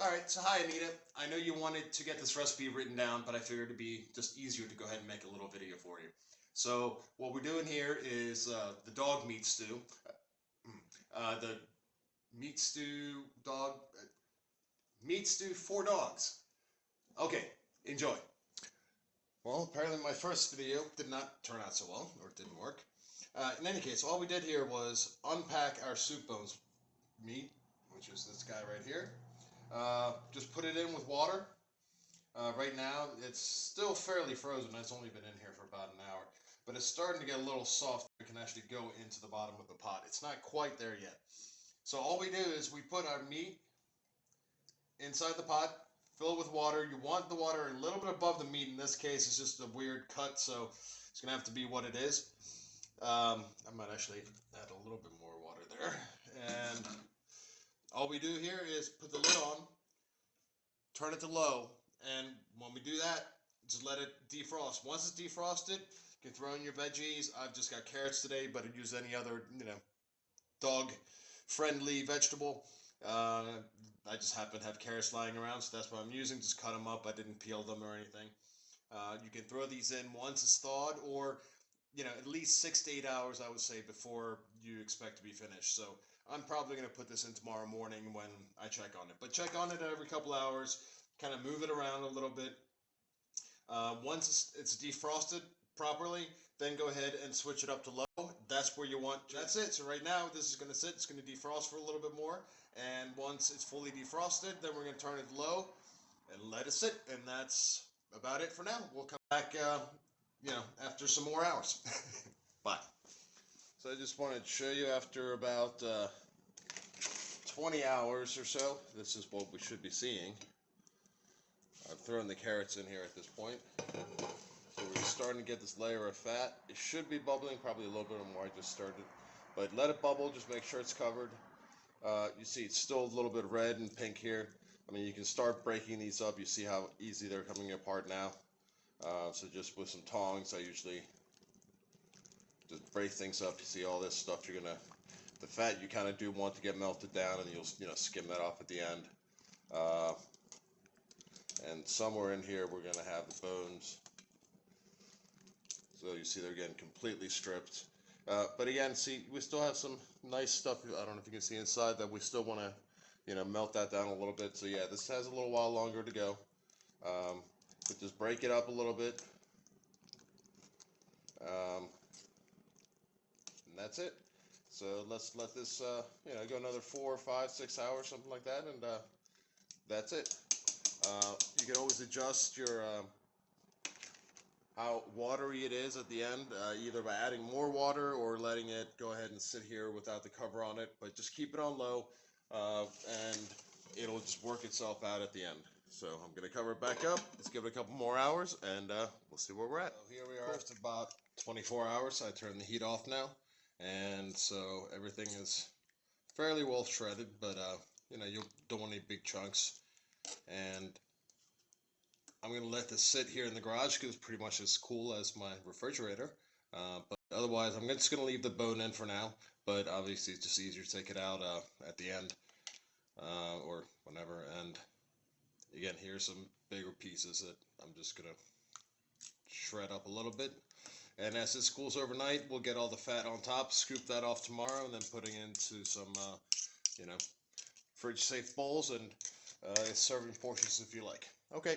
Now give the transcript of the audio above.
Alright, so hi Anita. I know you wanted to get this recipe written down, but I figured it'd be just easier to go ahead and make a little video for you. So what we're doing here is the dog meat stew. The meat stew dog meat stew for dogs. Okay, enjoy. Well, apparently my first video did not turn out so well, or it didn't work. In any case, all we did here was unpack our soup bones meat, which is this guy right here. Just put it in with water. Right now, it's still fairly frozen. It's only been in here for about an hour. But it's starting to get a little soft. It can actually go into the bottom of the pot. It's not quite there yet. So all we do is we put our meat inside the pot, fill it with water. You want the water a little bit above the meat. In this case, it's just a weird cut, so it's going to have to be what it is. I might actually add a little bit more water there. And all we do here is put the lid on, turn it to low, and when we do that, just let it defrost. Once it's defrosted, you can throw in your veggies. I've just got carrots today, but I'd use any other, dog-friendly vegetable. I just happen to have carrots lying around, so that's what I'm using. Just cut them up. I didn't peel them or anything. You can throw these in once it's thawed, or at least 6 to 8 hours, I would say, before you expect to be finished. So I'm probably going to put this in tomorrow morning when I check on it. But check on it every couple hours, kind of move it around a little bit. Once it's defrosted properly, then go ahead and switch it up to low. That's where you want. That's it. So right now, this is going to sit. It's going to defrost for a little bit more. And once it's fully defrosted, then we're going to turn it low and let it sit. And that's about it for now. We'll come back, after some more hours. Bye. So I just wanted to show you after about 20 hours or so. This is what we should be seeing. I've thrown the carrots in here at this point. So we're starting to get this layer of fat. It should be bubbling, probably a little bit more. I just started. But let it bubble, just make sure it's covered. You see it's still a little bit red and pink here. I mean, you can start breaking these up. You see how easy they're coming apart now. So just with some tongs, I usually just break things up. You see all this stuff the fat you kind of do want to get melted down, and you'll skim that off at the end. And somewhere in here we're going to have the bones. So you see they're getting completely stripped. But again, see, we still have some nice stuff. I don't know if you can see inside that we still want to, melt that down a little bit. So yeah, this has a little while longer to go. But just break it up a little bit. And that's it. So let's let this, go another 4, 5, 6 hours, something like that, and that's it. You can always adjust your how watery it is at the end, either by adding more water or letting it go ahead and sit here without the cover on it. But just keep it on low, and it'll just work itself out at the end. So I'm going to cover it back up. Let's give it a couple more hours, and we'll see where we're at. So here we are after about 24 hours. I turned the heat off now, and so everything is fairly well shredded, but you don't want any big chunks. And I'm going to let this sit here in the garage because it's pretty much as cool as my refrigerator. But otherwise, I'm just going to leave the bone in for now. But obviously, it's just easier to take it out at the end or whenever. And again, here's some bigger pieces that I'm just going to shred up a little bit. And as this cools overnight, we'll get all the fat on top, scoop that off tomorrow, and then putting into some, fridge-safe bowls and serving portions if you like. Okay.